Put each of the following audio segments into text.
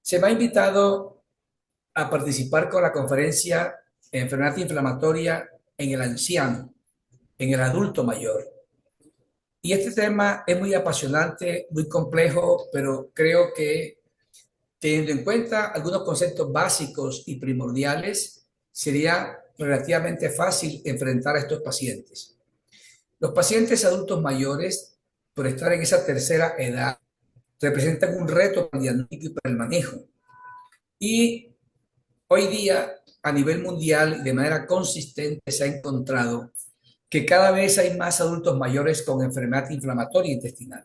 Se me ha invitado a participar con la conferencia Enfermedad inflamatoria en el anciano, en el adulto mayor. Y este tema es muy apasionante, muy complejo, pero creo que teniendo en cuenta algunos conceptos básicos y primordiales, sería relativamente fácil enfrentar a estos pacientes. Los pacientes adultos mayores, por estar en esa tercera edad, representan un reto para el diagnóstico y para el manejo. Y hoy día, a nivel mundial y de manera consistente, se ha encontrado que cada vez hay más adultos mayores con enfermedad inflamatoria intestinal.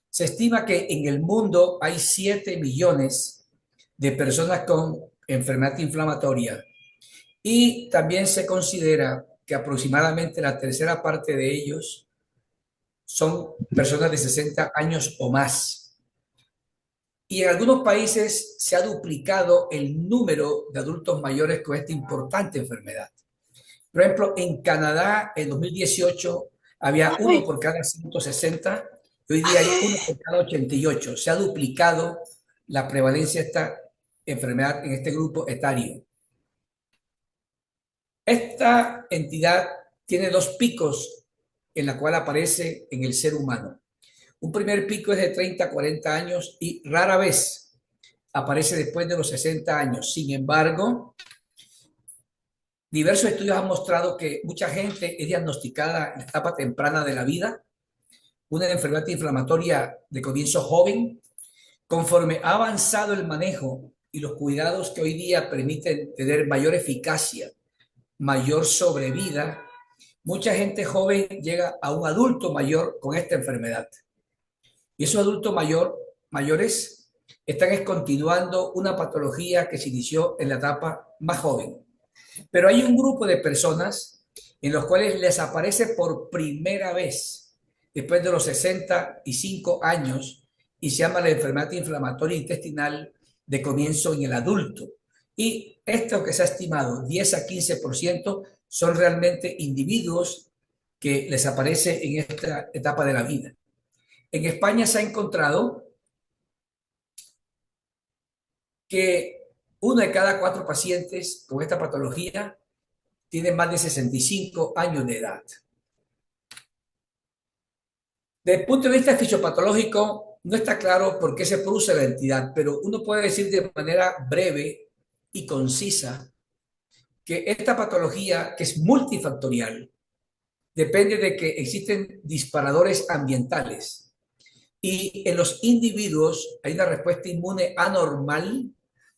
Se estima que en el mundo hay 7 millones de personas con enfermedad inflamatoria y también se considera que aproximadamente la tercera parte de ellos son personas de 60 años o más. Y en algunos países se ha duplicado el número de adultos mayores con esta importante enfermedad. Por ejemplo, en Canadá en 2018 había uno Ay, por cada 160 y hoy día hay uno por cada 88. Se ha duplicado la prevalencia de esta enfermedad en este grupo etario. Esta entidad tiene dos picos en la cual aparece en el ser humano. Un primer pico es de 30 a 40 años y rara vez aparece después de los 60 años. Sin embargo, diversos estudios han mostrado que mucha gente es diagnosticada en la etapa temprana de la vida, una enfermedad inflamatoria de comienzo joven. Conforme ha avanzado el manejo y los cuidados que hoy día permiten tener mayor eficacia, mayor sobrevida, mucha gente joven llega a un adulto mayor con esta enfermedad. Y esos mayores están continuando una patología que se inició en la etapa más joven. Pero hay un grupo de personas en los cuales les aparece por primera vez después de los 65 años y se llama la enfermedad inflamatoria intestinal de comienzo en el adulto. Y esto que se ha estimado, 10 a 15%, son realmente individuos que les aparece en esta etapa de la vida. En España se ha encontrado que uno de cada cuatro pacientes con esta patología tiene más de 65 años de edad. Desde el punto de vista fisiopatológico, no está claro por qué se produce la entidad, pero uno puede decir de manera breve y concisa que esta patología, que es multifactorial, depende de que existen disparadores ambientales y en los individuos hay una respuesta inmune anormal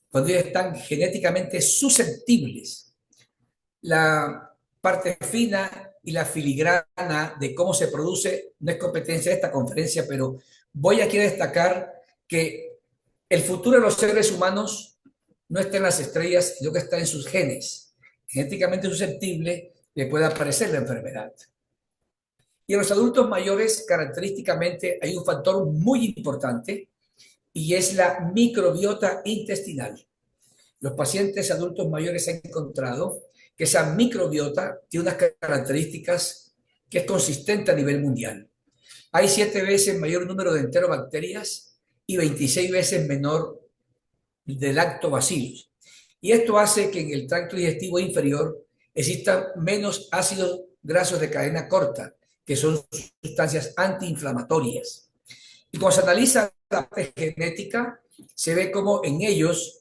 cuando ellos están genéticamente susceptibles. La parte fina y la filigrana de cómo se produce no es competencia de esta conferencia, pero voy aquí a destacar que el futuro de los seres humanos no está en las estrellas, sino que está en sus genes. Genéticamente susceptible le puede aparecer la enfermedad. Y en los adultos mayores, característicamente, hay un factor muy importante y es la microbiota intestinal. Los pacientes adultos mayores han encontrado que esa microbiota tiene unas características que es consistente a nivel mundial. Hay 7 veces mayor número de enterobacterias y 26 veces menor de lactobacillus. Y esto hace que en el tracto digestivo inferior existan menos ácidos grasos de cadena corta, que son sustancias antiinflamatorias. Y cuando se analiza la parte genética, se ve como en ellos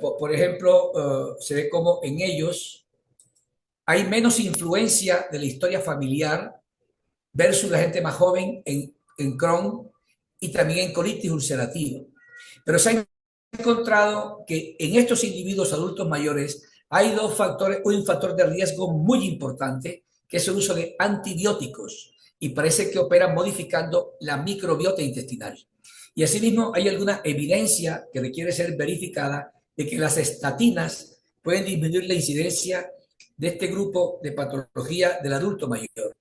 por ejemplo, se ve como en ellos hay menos influencia de la historia familiar versus la gente más joven en Crohn y también en colitis ulcerativa. Pero se ha encontrado que en estos individuos adultos mayores hay dos factores, un factor de riesgo muy importante, que es el uso de antibióticos, y parece que operan modificando la microbiota intestinal. Y asimismo hay alguna evidencia que requiere ser verificada de que las estatinas pueden disminuir la incidencia de este grupo de patología del adulto mayor.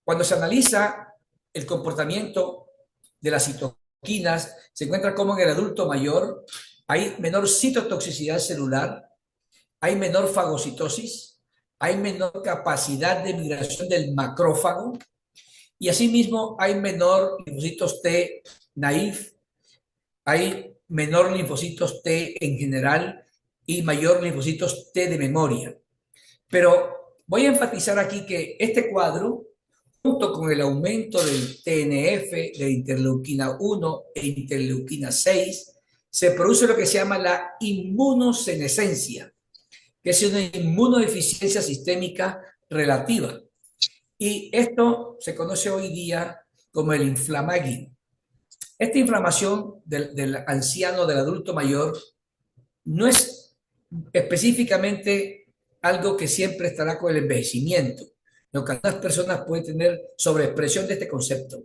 Cuando se analiza el comportamiento de las citoquinas, se encuentra como en el adulto mayor hay menor citotoxicidad celular, hay menor fagocitosis, hay menor capacidad de migración del macrófago y asimismo hay menor linfocitos T naif hay menor linfocitos T en general y mayor linfocitos T de memoria. Pero voy a enfatizar aquí que este cuadro, junto con el aumento del TNF, de interleuquina 1 e interleuquina 6, se produce lo que se llama la inmunosenescencia, que es una inmunodeficiencia sistémica relativa. Y esto se conoce hoy día como el inflamaging. Esta inflamación del anciano, del adulto mayor, no es específicamente algo que siempre estará con el envejecimiento, lo que algunas personas pueden tener sobreexpresión de este concepto.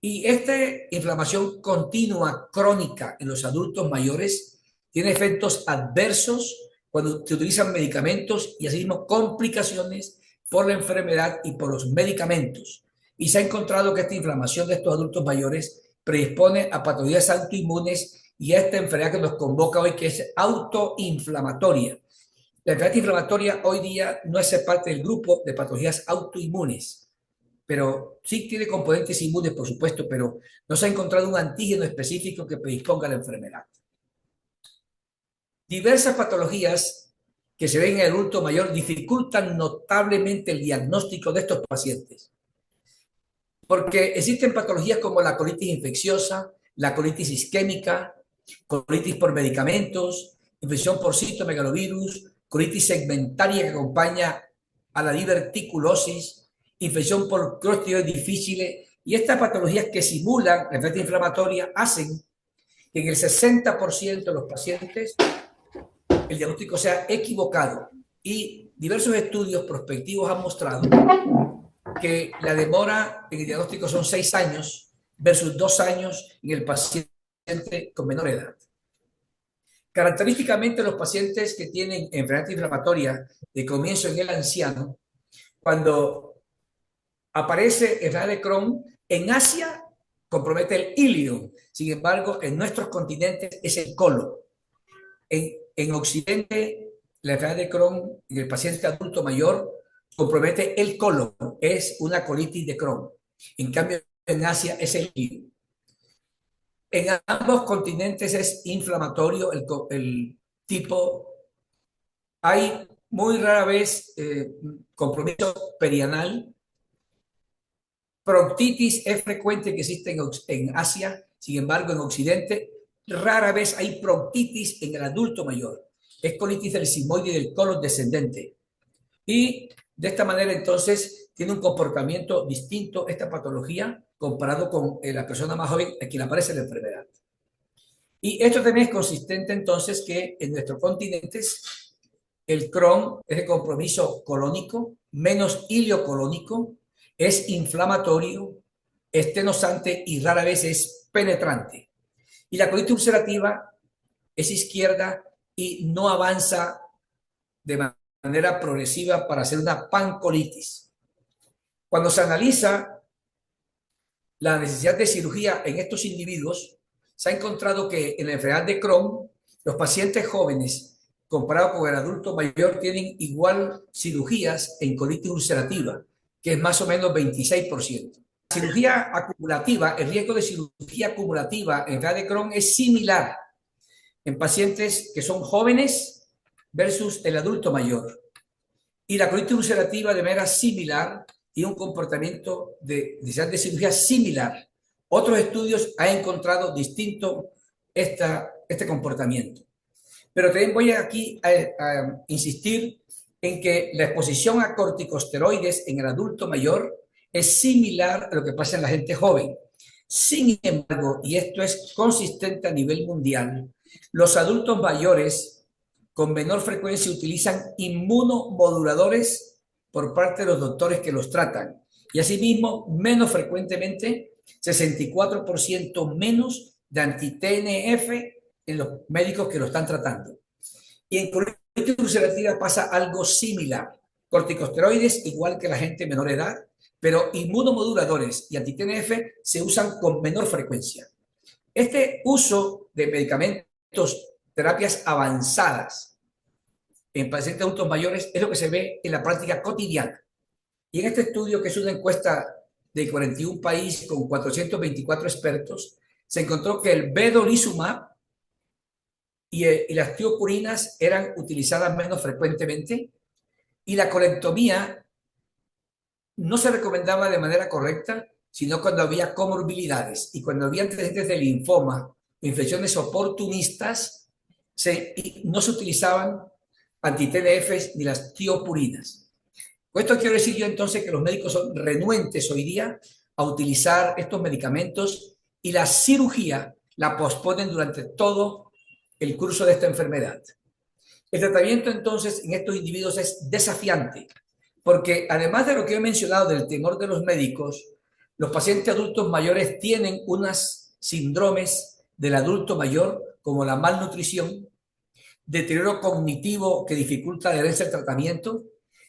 Y esta inflamación continua, crónica en los adultos mayores, tiene efectos adversos cuando se utilizan medicamentos y asimismo complicaciones por la enfermedad y por los medicamentos. Y se ha encontrado que esta inflamación de estos adultos mayores predispone a patologías autoinmunes y a esta enfermedad que nos convoca hoy, que es autoinflamatoria. La enfermedad inflamatoria hoy día no hace parte del grupo de patologías autoinmunes, pero sí tiene componentes inmunes, por supuesto, pero no se ha encontrado un antígeno específico que predisponga a la enfermedad. Diversas patologías que se ven en el adulto mayor dificultan notablemente el diagnóstico de estos pacientes, porque existen patologías como la colitis infecciosa, la colitis isquémica, colitis por medicamentos, infección por citomegalovirus, colitis segmentaria que acompaña a la diverticulosis, infección por clostridium difficile, y estas patologías que simulan la enfermedad inflamatoria hacen que en el 60% de los pacientes el diagnóstico sea equivocado. Y diversos estudios prospectivos han mostrado que la demora en el diagnóstico son 6 años versus 2 años en el paciente con menor edad. Característicamente, los pacientes que tienen enfermedad inflamatoria de comienzo en el anciano, cuando aparece enfermedad de Crohn, en Asia compromete el ilion, sin embargo, en nuestros continentes es el colon. En Occidente, la enfermedad de Crohn en el paciente adulto mayor compromete el colon, es una colitis de Crohn. En cambio, en Asia es el ilion. En ambos continentes es inflamatorio el tipo. Hay muy rara vez compromiso perianal. Proctitis es frecuente que existe en Asia, sin embargo en Occidente rara vez hay proctitis en el adulto mayor. Es colitis del sigmoide y del colon descendente. Y de esta manera entonces tiene un comportamiento distinto esta patología comparado con la persona más joven a quien aparece la enfermedad. Y esto también es consistente entonces que en nuestros continentes el Crohn es de compromiso colónico, menos ileocolónico, es inflamatorio, es tenosante y rara vez es penetrante. Y la colitis ulcerativa es izquierda y no avanza de manera progresiva para hacer una pancolitis. Cuando se analiza la necesidad de cirugía en estos individuos, se ha encontrado que en la enfermedad de Crohn, los pacientes jóvenes comparado con el adulto mayor tienen igual cirugías en colitis ulcerativa, que es más o menos 26%. La cirugía acumulativa, el riesgo de cirugía acumulativa en enfermedad de Crohn es similar en pacientes que son jóvenes versus el adulto mayor. Y la colitis ulcerativa de manera similar tiene un comportamiento de cirugía similar. Otros estudios han encontrado distinto este comportamiento. Pero también voy aquí a insistir en que la exposición a corticosteroides en el adulto mayor es similar a lo que pasa en la gente joven. Sin embargo, y esto es consistente a nivel mundial, los adultos mayores con menor frecuencia utilizan inmunomoduladores por parte de los doctores que los tratan. Y asimismo, menos frecuentemente, 64% menos de anti-TNF en los médicos que lo están tratando. Y en colitis ulcerativa pasa algo similar. Corticosteroides igual que la gente de menor edad, pero inmunomoduladores y anti-TNF se usan con menor frecuencia. Este uso de medicamentos, terapias avanzadas en pacientes adultos mayores es lo que se ve en la práctica cotidiana. Y en este estudio, que es una encuesta de 41 países con 424 expertos, se encontró que el vedolizumab y las tiopurinas eran utilizadas menos frecuentemente y la colectomía no se recomendaba de manera correcta, sino cuando había comorbilidades y cuando había antecedentes de linfoma, infecciones oportunistas, no se utilizaban anti-TNFs ni las tiopurinas. Con esto quiero decir yo entonces que los médicos son renuentes hoy día a utilizar estos medicamentos y la cirugía la posponen durante todo el curso de esta enfermedad. El tratamiento entonces en estos individuos es desafiante, porque además de lo que he mencionado del temor de los médicos, los pacientes adultos mayores tienen unas síndromes del adulto mayor, como la malnutrición, deterioro cognitivo que dificulta la adherencia al tratamiento,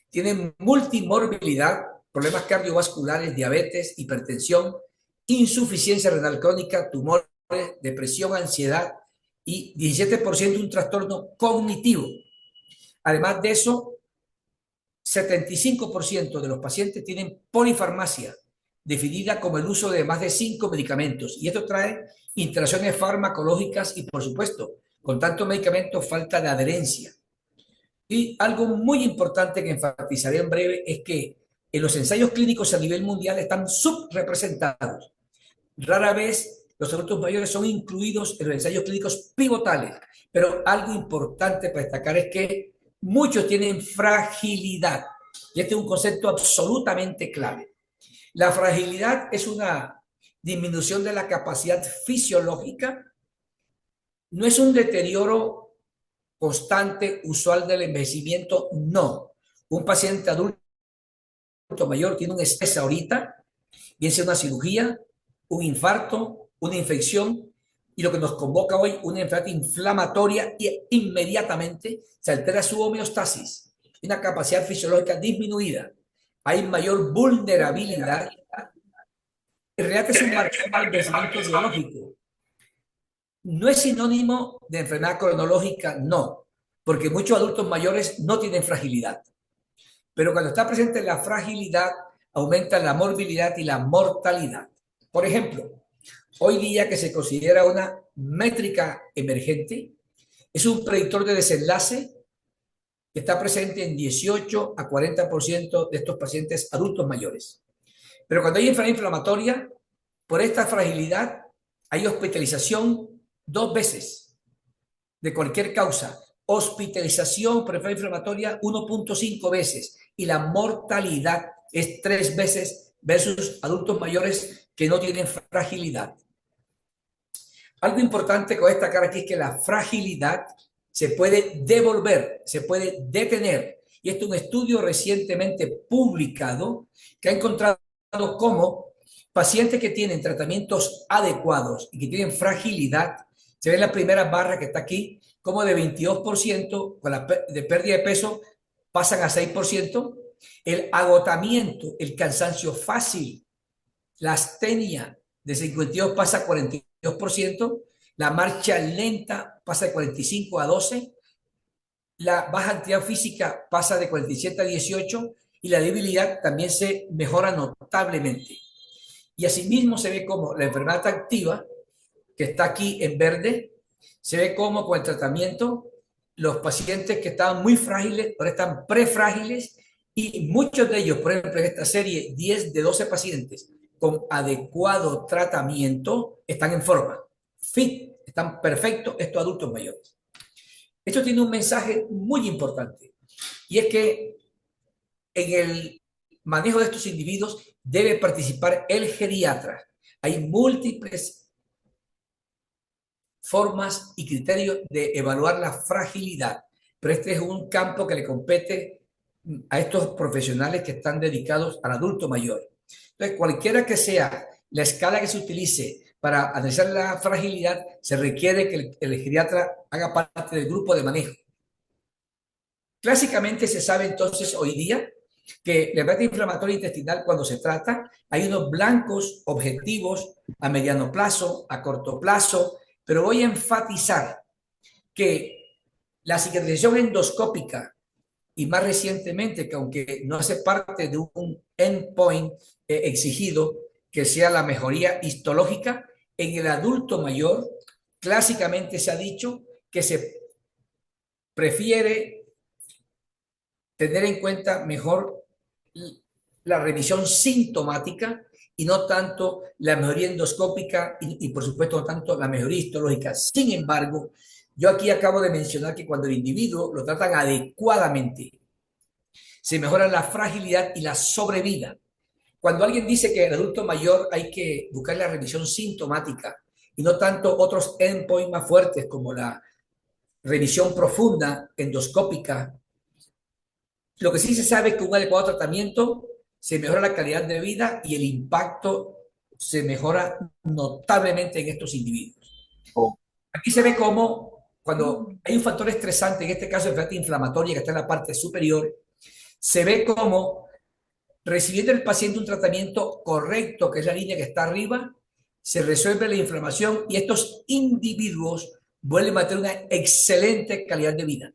tienen multimorbilidad, problemas cardiovasculares, diabetes, hipertensión, insuficiencia renal crónica, tumores, depresión, ansiedad y 17% un trastorno cognitivo. Además de eso, 75% de los pacientes tienen polifarmacia, definida como el uso de más de 5 medicamentos. Y esto trae interacciones farmacológicas y, por supuesto, con tanto medicamento, falta de adherencia. Y algo muy importante que enfatizaré en breve es que en los ensayos clínicos a nivel mundial están subrepresentados. Rara vez los adultos mayores son incluidos en los ensayos clínicos pivotales, pero algo importante para destacar es que muchos tienen fragilidad. Y este es un concepto absolutamente clave. La fragilidad es una disminución de la capacidad fisiológica, no es un deterioro constante, usual del envejecimiento, no. Un paciente adulto mayor tiene un estrés ahorita, bien sea una cirugía, un infarto, una infección, y lo que nos convoca hoy, una enfermedad inflamatoria, y inmediatamente se altera su homeostasis, una capacidad fisiológica disminuida, hay mayor vulnerabilidad. En realidad es un marcador de envejecimiento biológico. No es sinónimo de enfermedad cronológica, no, porque muchos adultos mayores no tienen fragilidad. Pero cuando está presente la fragilidad, aumenta la morbilidad y la mortalidad. Por ejemplo, hoy día que se considera una métrica emergente, es un predictor de desenlace que está presente en 18 a 40% de estos pacientes adultos mayores. Pero cuando hay enfermedad inflamatoria, por esta fragilidad, hay hospitalización 2 veces de cualquier causa. Hospitalización por enfermedad inflamatoria 1.5 veces y la mortalidad es 3 veces versus adultos mayores que no tienen fragilidad. Algo importante con destacar aquí es que la fragilidad se puede devolver, se puede detener. Y esto es un estudio recientemente publicado que ha encontrado cómo pacientes que tienen tratamientos adecuados y que tienen fragilidad, se ve en la primera barra que está aquí, como de 22% con la de pérdida de peso pasan a 6%, el agotamiento, el cansancio fácil, la astenia de 52 pasa a 42%, la marcha lenta pasa de 45 a 12, la baja actividad física pasa de 47 a 18 y la debilidad también se mejora notablemente. Y asimismo se ve como la enfermedad activa, que está aquí en verde, se ve como con el tratamiento los pacientes que estaban muy frágiles ahora están prefrágiles y muchos de ellos, por ejemplo, en esta serie 10 de 12 pacientes con adecuado tratamiento están en forma, fit, están perfectos estos adultos mayores. Esto tiene un mensaje muy importante y es que en el manejo de estos individuos debe participar el geriatra. Hay múltiples formas y criterios de evaluar la fragilidad, pero este es un campo que le compete a estos profesionales que están dedicados al adulto mayor. Entonces, cualquiera que sea la escala que se utilice para analizar la fragilidad, se requiere que el geriatra haga parte del grupo de manejo. Clásicamente se sabe entonces hoy día que la enfermedad inflamatoria intestinal, cuando se trata, hay unos blancos objetivos a mediano plazo, a corto plazo, pero voy a enfatizar que la cicatrización endoscópica y más recientemente, que aunque no hace parte de un endpoint exigido, que sea la mejoría histológica, en el adulto mayor, clásicamente se ha dicho que se prefiere tener en cuenta mejor la revisión sintomática y no tanto la mejoría endoscópica y por supuesto no tanto la mejoría histológica. Sin embargo, yo aquí acabo de mencionar que cuando el individuo lo tratan adecuadamente, se mejora la fragilidad y la sobrevida. Cuando alguien dice que el adulto mayor hay que buscar la revisión sintomática y no tanto otros endpoints más fuertes como la revisión profunda endoscópica, lo que sí se sabe es que un adecuado tratamiento se mejora la calidad de vida y el impacto se mejora notablemente en estos individuos. Oh, Aquí se ve cómo cuando hay un factor estresante, en este caso el enfermedad inflamatoria que está en la parte superior, se ve cómo recibiendo el paciente un tratamiento correcto, que es la línea que está arriba, se resuelve la inflamación y estos individuos vuelven a tener una excelente calidad de vida.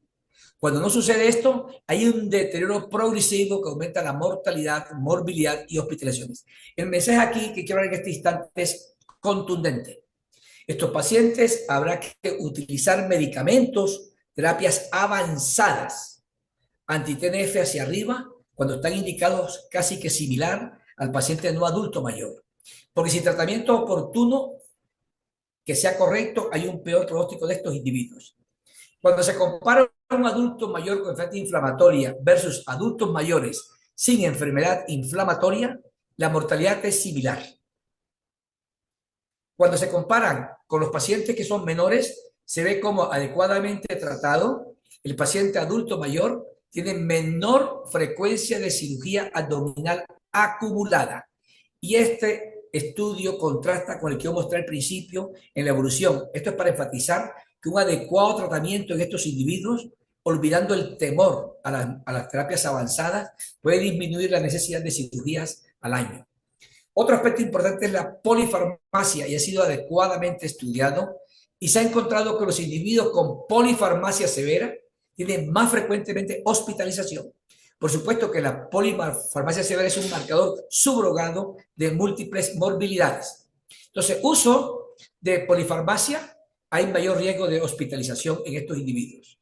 Cuando no sucede esto, hay un deterioro progresivo que aumenta la mortalidad, morbilidad y hospitalizaciones. El mensaje aquí que quiero dar en este instante es contundente. Estos pacientes habrá que utilizar medicamentos, terapias avanzadas, anti-TNF hacia arriba, cuando están indicados casi que similar al paciente no adulto mayor. Porque sin tratamiento oportuno que sea correcto, hay un peor pronóstico de estos individuos. Cuando se compara un adulto mayor con enfermedad inflamatoria versus adultos mayores sin enfermedad inflamatoria, la mortalidad es similar. Cuando se comparan con los pacientes que son menores, se ve como adecuadamente tratado, el paciente adulto mayor tiene menor frecuencia de cirugía abdominal acumulada. Y este estudio contrasta con el que yo mostré al principio en la evolución. Esto es para enfatizar que un adecuado tratamiento en estos individuos, olvidando el temor a las terapias avanzadas, puede disminuir la necesidad de cirugías al año. Otro aspecto importante es la polifarmacia y ha sido adecuadamente estudiado y se ha encontrado que los individuos con polifarmacia severa tienen más frecuentemente hospitalización. Por supuesto que la polifarmacia severa es un marcador subrogado de múltiples morbilidades. Entonces, uso de polifarmacia, hay mayor riesgo de hospitalización en estos individuos.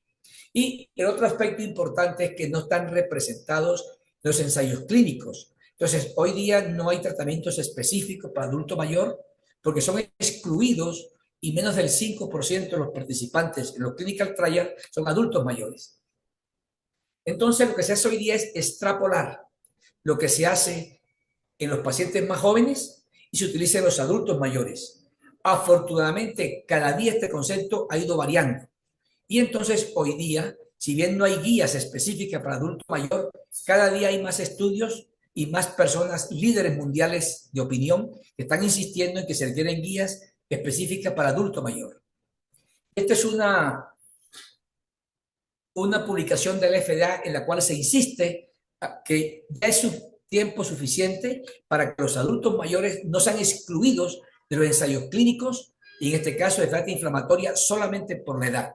Y el otro aspecto importante es que no están representados los ensayos clínicos. Entonces, hoy día no hay tratamientos específicos para adulto mayor porque son excluidos y menos del 5% de los participantes en los clinical trials son adultos mayores. Entonces, lo que se hace hoy día es extrapolar lo que se hace en los pacientes más jóvenes y se utiliza en los adultos mayores. Afortunadamente, cada día este concepto ha ido variando. Y entonces hoy día, si bien no hay guías específicas para adulto mayor, cada día hay más estudios y más personas líderes mundiales de opinión que están insistiendo en que se requieren guías específicas para adulto mayor. Esta es una publicación de la FDA en la cual se insiste que ya es su tiempo suficiente para que los adultos mayores no sean excluidos de los ensayos clínicos y en este caso de enfermedad inflamatoria solamente por la edad.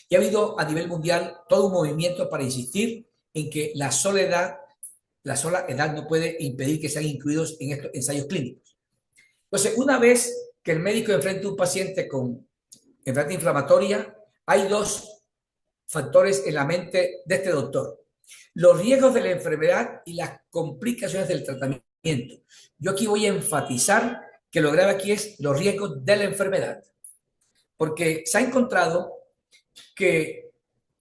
Y ha habido a nivel mundial todo un movimiento para insistir en que la sola edad no puede impedir que sean incluidos en estos ensayos clínicos. Entonces, una vez que el médico enfrenta a un paciente con enfermedad inflamatoria, hay dos factores en la mente de este doctor. Los riesgos de la enfermedad y las complicaciones del tratamiento. Yo aquí voy a enfatizar que lo grave aquí es los riesgos de la enfermedad, porque se ha encontrado que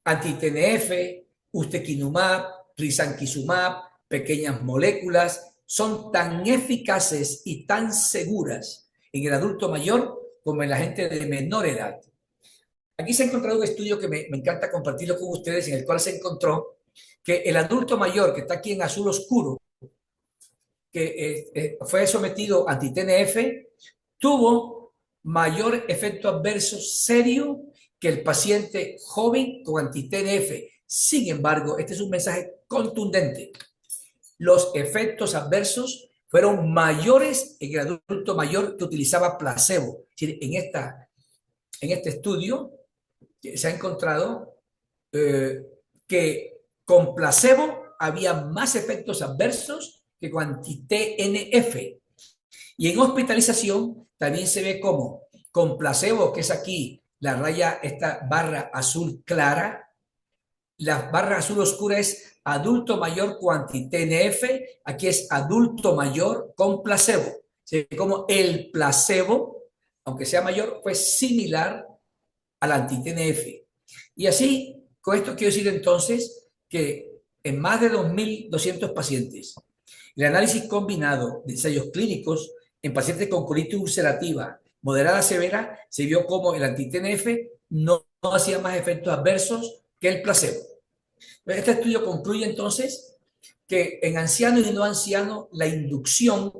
anti-TNF, ustekinumab, risankizumab, pequeñas moléculas, son tan eficaces y tan seguras en el adulto mayor como en la gente de menor edad. Aquí se ha encontrado un estudio que me encanta compartirlo con ustedes, en el cual se encontró que el adulto mayor, que está aquí en azul oscuro, que fue sometido a anti-TNF, tuvo mayor efecto adverso serio que el paciente joven con anti-TNF. Sin embargo, este es un mensaje contundente. Los efectos adversos fueron mayores en el adulto mayor que utilizaba placebo. En este estudio se ha encontrado que con placebo había más efectos adversos que con anti-TNF. Y en hospitalización también se ve como con placebo, que es aquí la raya, esta barra azul clara, la barra azul oscura es adulto mayor con anti-TNF, aquí es adulto mayor con placebo. Se ve como el placebo, aunque sea mayor, fue similar al anti-TNF. Y así, con esto quiero decir entonces que en más de 2.200 pacientes, el análisis combinado de ensayos clínicos en pacientes con colitis ulcerativa moderada severa se vio como el anti-TNF no hacía más efectos adversos que el placebo. Este estudio concluye entonces que en ancianos y no ancianos la inducción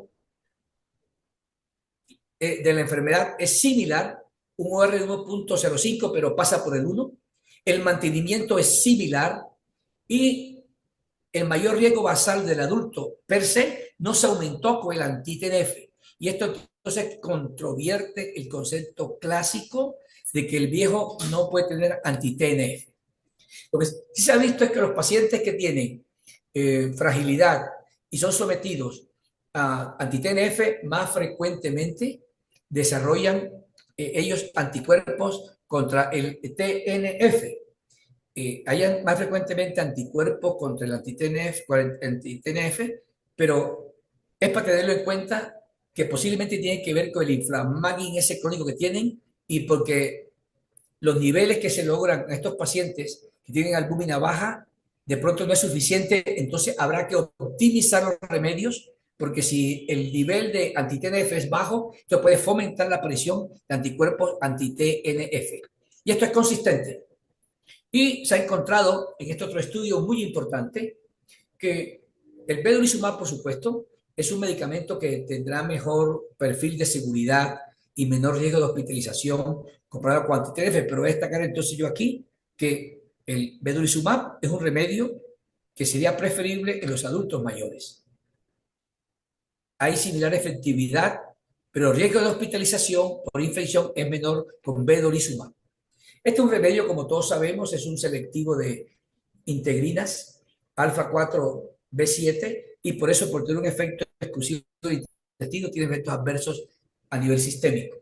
de la enfermedad es similar, un OR de 1.05, pero pasa por el 1. El mantenimiento es similar y el mayor riesgo basal del adulto per se no se aumentó con el anti-TNF. Y esto entonces controvierte el concepto clásico de que el viejo no puede tener anti-TNF. Lo que sí se ha visto es que los pacientes que tienen fragilidad y son sometidos a anti-TNF más frecuentemente desarrollan ellos anticuerpos contra el TNF. Hayan más frecuentemente anticuerpos contra el anti-TNF, pero es para tenerlo en cuenta que posiblemente tiene que ver con el inflamaging ese crónico que tienen y porque los niveles que se logran en estos pacientes que tienen albúmina baja de pronto no es suficiente, entonces habrá que optimizar los remedios porque si el nivel de anti-TNF es bajo, esto puede fomentar la aparición de anticuerpos anti-TNF. Y esto es consistente. Y se ha encontrado en este otro estudio muy importante que el vedolizumab, por supuesto, es un medicamento que tendrá mejor perfil de seguridad y menor riesgo de hospitalización comparado con anti-TNF, pero voy a destacar entonces yo aquí que el vedolizumab es un remedio que sería preferible en los adultos mayores. Hay similar efectividad, pero el riesgo de hospitalización por infección es menor con vedolizumab. Este es un remedio, como todos sabemos, es un selectivo de integrinas, alfa 4 B7, y por eso, por tener un efecto exclusivo del intestino, tiene efectos adversos a nivel sistémico.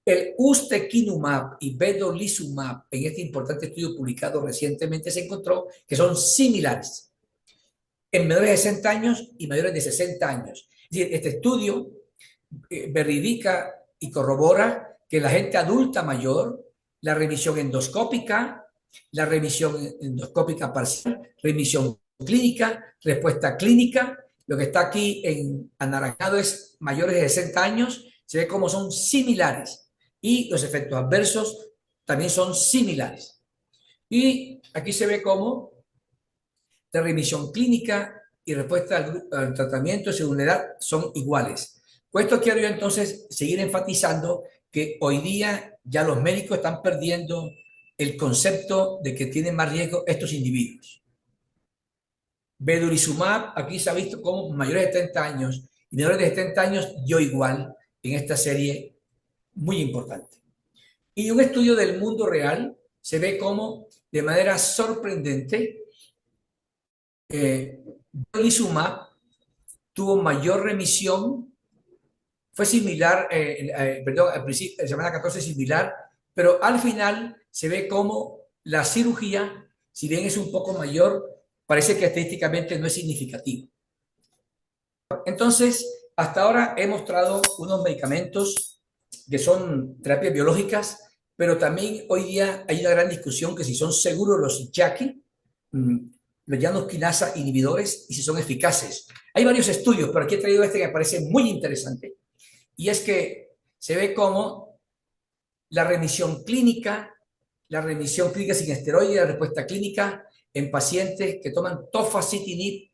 El ustekinumab y vedolizumab, en este importante estudio publicado recientemente, se encontró que son similares en menores de 60 años y mayores de 60 años. Es decir, este estudio verifica y corrobora que la gente adulta mayor, la revisión endoscópica, la revisión endoscópica parcial, remisión clínica, respuesta clínica, lo que está aquí en anaranjado es mayores de 60 años, se ve cómo son similares y los efectos adversos también son similares. Y aquí se ve cómo la remisión clínica y respuesta al tratamiento según la edad son iguales. Con esto quiero yo entonces seguir enfatizando que hoy día ya los médicos están perdiendo el concepto de que tienen más riesgo estos individuos. Vedolizumab, aquí se ha visto como mayores de 30 años y menores de 70 años dio igual en esta serie muy importante. Y un estudio del mundo real se ve como de manera sorprendente vedolizumab tuvo mayor remisión, fue similar, perdón, al principio, en semana 14 similar, pero al final se ve como la cirugía, si bien es un poco mayor, parece que estadísticamente no es significativo. Entonces, hasta ahora he mostrado unos medicamentos que son terapias biológicas, pero también hoy día hay una gran discusión que si son seguros los JAKi, los llanos quinasa inhibidores, y si son eficaces. Hay varios estudios, pero aquí he traído este que me parece muy interesante, y es que se ve como la remisión clínica sin esteroide, la respuesta clínica en pacientes que toman tofacitinib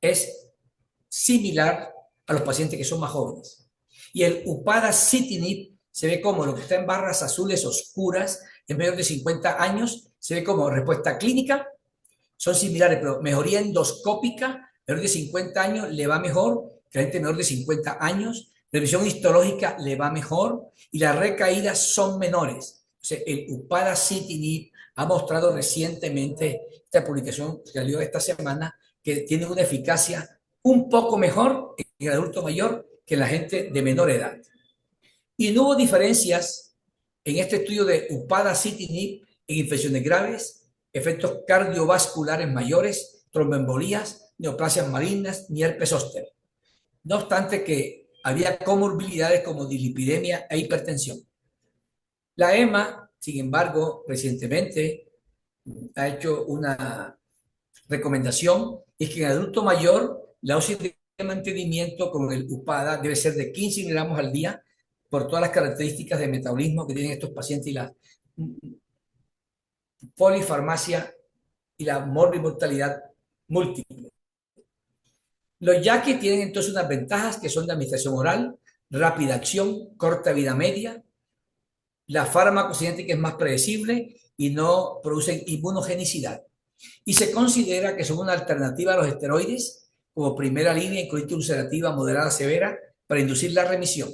es similar a los pacientes que son más jóvenes. Y el upadacitinib se ve como lo que está en barras azules oscuras en menos de 50 años, se ve como respuesta clínica, son similares, pero mejoría endoscópica, menor de 50 años le va mejor que la gente menor de 50 años, revisión histológica le va mejor y las recaídas son menores. O sea, el upadacitinib ha mostrado recientemente, esta publicación que salió esta semana, que tiene una eficacia un poco mejor en el adulto mayor que en la gente de menor edad. Y no hubo diferencias en este estudio de upadacitinib en infecciones graves, efectos cardiovasculares mayores, tromboembolías, neoplasias malignas ni herpes zóster. No obstante que había comorbilidades como dislipidemia e hipertensión. La EMA, sin embargo, recientemente ha hecho una recomendación, es que en adulto mayor la dosis de mantenimiento con el UPADA debe ser de 15 miligramos al día por todas las características de metabolismo que tienen estos pacientes y la polifarmacia y la morbimortalidad múltiple. Los YAQI tienen entonces unas ventajas que son de administración oral, rápida acción, corta vida media, la farmacocinética es más predecible y no producen inmunogenicidad. Y se considera que son una alternativa a los esteroides como primera línea en colitis ulcerativa moderada severa para inducir la remisión.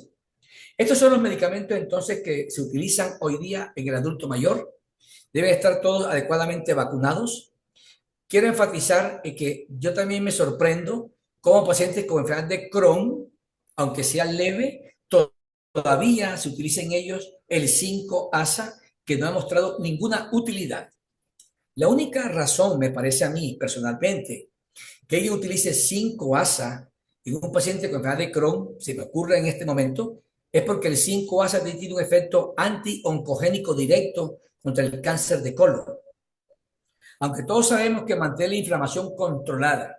Estos son los medicamentos entonces que se utilizan hoy día en el adulto mayor. Deben estar todos adecuadamente vacunados. Quiero enfatizar que yo también me sorprendo cómo pacientes con enfermedad de Crohn, aunque sea leve, todavía se utiliza en ellos el 5-ASA, que no ha mostrado ninguna utilidad. La única razón, me parece a mí personalmente, que ella utilice 5-ASA en un paciente con enfermedad de Crohn, se me ocurre en este momento, es porque el 5-ASA tiene un efecto anti-oncogénico directo contra el cáncer de colon. Aunque todos sabemos que mantener la inflamación controlada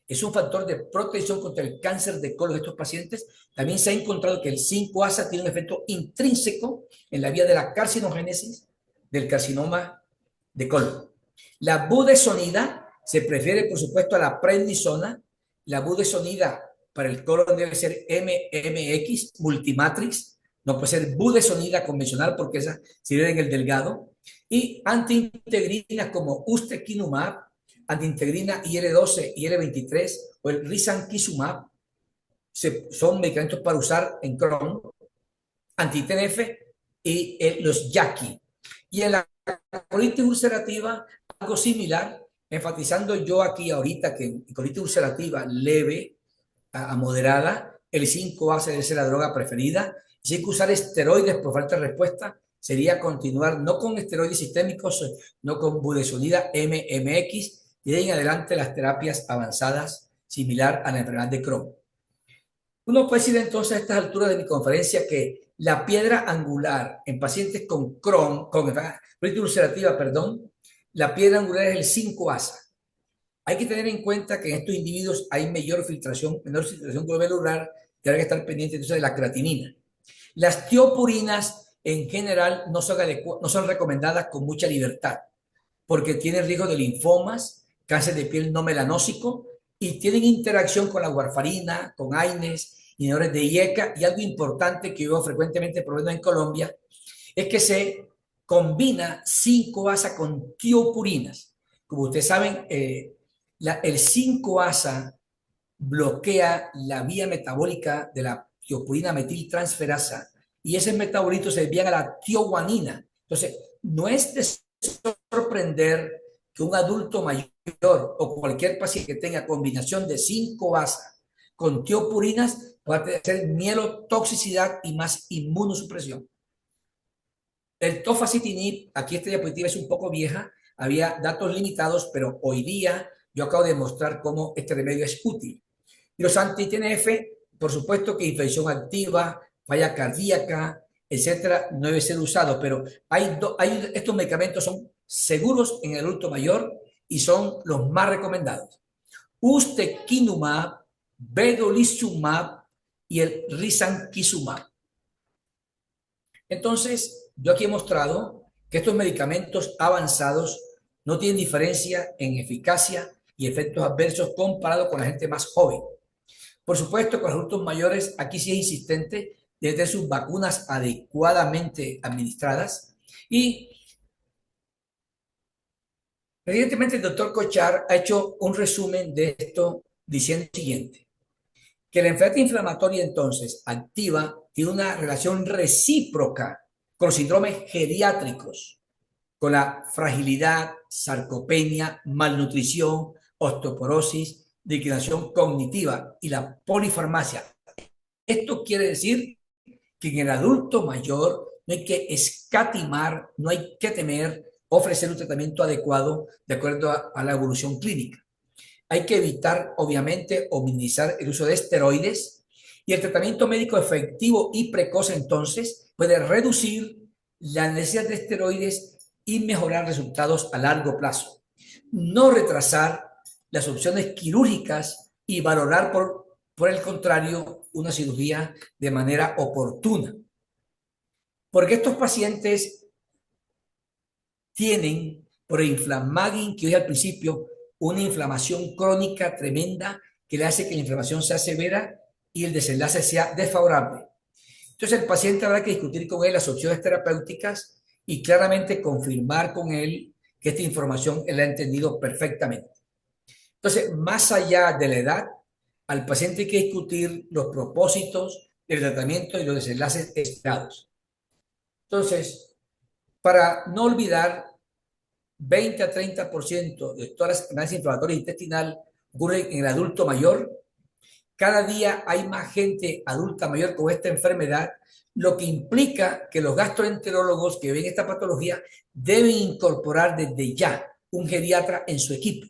es un factor de protección contra el cáncer de colon de estos pacientes, también se ha encontrado que el 5-ASA tiene un efecto intrínseco en la vía de la carcinogénesis del carcinoma de colon. La budesonida se prefiere, por supuesto, a la prednisona. La budesonida para el colon debe ser MMX, multimatrix, no puede ser budesonida convencional porque esa sirve en el delgado. Y antiintegrinas como ustekinumab, antiintegrina IL-12, IL-23 o el risankizumab son medicamentos para usar en Crohn, anti-TNF y los YAQI. Y en la colitis ulcerativa, algo similar, enfatizando yo aquí ahorita que en colitis ulcerativa leve a moderada, el 5-ASA debe ser la droga preferida. Si hay que usar esteroides por falta de respuesta, sería continuar no con esteroides sistémicos, no con budesonida MMX, y de ahí en adelante las terapias avanzadas similar a la enfermedad de Crohn. Uno puede decir entonces a estas alturas de mi conferencia que la piedra angular en pacientes con Crohn, con colitis ulcerativa, perdón, la piedra angular es el 5-ASA. Hay que tener en cuenta que en estos individuos hay menor filtración glomerular y hay que estar pendiente entonces de la creatinina. Las tiopurinas en general no son recomendadas con mucha libertad porque tienen riesgo de linfomas, cáncer de piel no melanósico y tienen interacción con la warfarina, con AINES, inhibidores de IECA y algo importante que veo frecuentemente problemas en Colombia es que se combina 5-ASA con tiopurinas. Como ustedes saben, el 5-ASA bloquea la vía metabólica de la tiopurina metiltransferasa y ese metabolito se desvía a la tioguanina. Entonces, no es de sorprender que un adulto mayor o cualquier paciente que tenga combinación de 5-ASA con tiopurinas pueda tener mielotoxicidad y más inmunosupresión. El tofacitinib, aquí esta diapositiva es un poco vieja, había datos limitados, pero hoy día yo acabo de mostrar cómo este remedio es útil. Y los anti-TNF, por supuesto que infección activa, falla cardíaca, etcétera, no debe ser usado, pero estos medicamentos son seguros en el adulto mayor y son los más recomendados. Ustekinumab, vedolizumab y el risankizumab. Entonces, yo aquí he mostrado que estos medicamentos avanzados no tienen diferencia en eficacia y efectos adversos comparado con la gente más joven. Por supuesto, con los adultos mayores, aquí sí es insistente de tener sus vacunas adecuadamente administradas. Y recientemente el doctor Kochar ha hecho un resumen de esto diciendo lo siguiente, que la enfermedad inflamatoria entonces activa tiene una relación recíproca con los síndromes geriátricos, con la fragilidad, sarcopenia, malnutrición, osteoporosis, declinación cognitiva y la polifarmacia. Esto quiere decir que en el adulto mayor no hay que escatimar, no hay que temer ofrecer un tratamiento adecuado de acuerdo a la evolución clínica. Hay que evitar, obviamente, o minimizar el uso de esteroides, y el tratamiento médico efectivo y precoz entonces puede reducir la necesidad de esteroides y mejorar resultados a largo plazo. No retrasar las opciones quirúrgicas y valorar por el contrario una cirugía de manera oportuna. Porque estos pacientes tienen, por el inflamaging que dije al principio, una inflamación crónica tremenda que le hace que la inflamación sea severa y el desenlace sea desfavorable. Entonces el paciente habrá que discutir con él las opciones terapéuticas y claramente confirmar con él que esta información él ha entendido perfectamente. Entonces, más allá de la edad, al paciente hay que discutir los propósitos del tratamiento y los desenlaces esperados. Entonces, para no olvidar, 20 a 30% de todas las enfermedades inflamatorias intestinales ocurren en el adulto mayor. Cada día hay más gente adulta mayor con esta enfermedad, lo que implica que los gastroenterólogos que ven esta patología deben incorporar desde ya un geriatra en su equipo.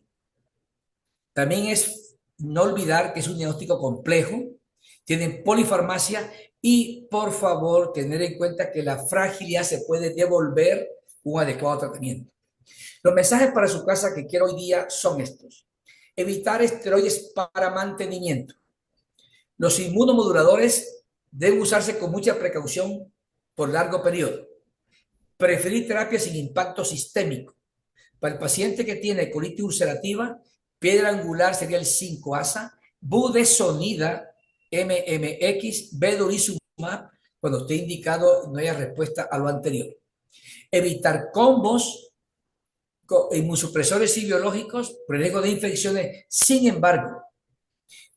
También es no olvidar que es un diagnóstico complejo, tienen polifarmacia y por favor tener en cuenta que la fragilidad se puede devolver con un adecuado tratamiento. Los mensajes para su casa que quiero hoy día son estos. Evitar esteroides para mantenimiento. Los inmunomoduladores deben usarse con mucha precaución por largo periodo. Preferir terapia sin impacto sistémico. Para el paciente que tiene colitis ulcerativa, piedra angular sería el 5-ASA, budesonida, MMX, vedolizumab, cuando esté indicado no haya respuesta a lo anterior. Evitar combos con inmunosupresores y biológicos por el riesgo de infecciones. Sin embargo,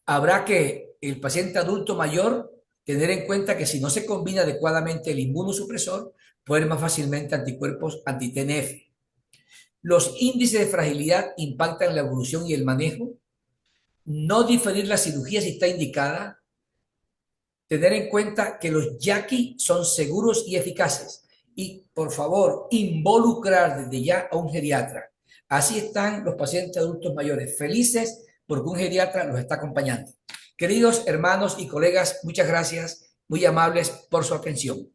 habrá que el paciente adulto mayor tener en cuenta que si no se combina adecuadamente el inmunosupresor, puede haber más fácilmente anticuerpos anti-TNF. Los índices de fragilidad impactan la evolución y el manejo. No diferir la cirugía si está indicada. Tener en cuenta que los YAQI son seguros y eficaces. Y, por favor, involucrar desde ya a un geriatra. Así están los pacientes adultos mayores, felices porque un geriatra los está acompañando. Queridos hermanos y colegas, muchas gracias, muy amables por su atención.